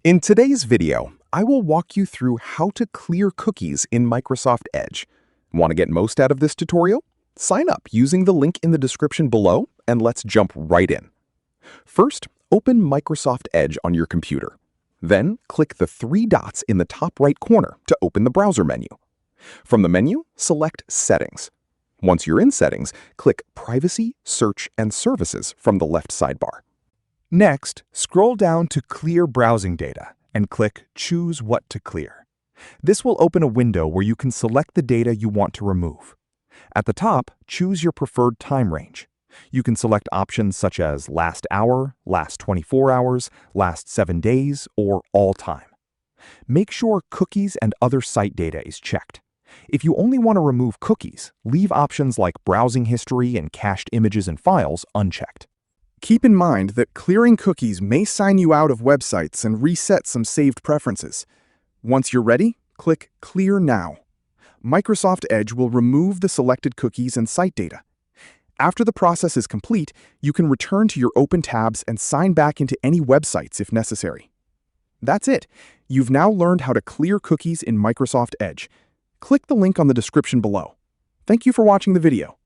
In today's video, I will walk you through how to clear cookies in Microsoft Edge. Want to get most out of this tutorial? Sign up using the link in the description below, and let's jump right in. First, open Microsoft Edge on your computer. Then, click the three dots in the top right corner to open the browser menu. From the menu, select Settings. Once you're in Settings, click Privacy, Search, and Services from the left sidebar. Next, scroll down to Clear Browsing Data and click Choose What to Clear. This will open a window where you can select the data you want to remove. At the top, choose your preferred time range. You can select options such as last hour, last 24 hours, last 7 days, or all time. Make sure cookies and other site data is checked. If you only want to remove cookies, leave options like browsing history and cached images and files unchecked. Keep in mind that clearing cookies may sign you out of websites and reset some saved preferences. Once you're ready, click Clear Now. Microsoft Edge will remove the selected cookies and site data. After the process is complete, you can return to your open tabs and sign back into any websites if necessary. That's it. You've now learned how to clear cookies in Microsoft Edge. Click the link on the description below. Thank you for watching the video.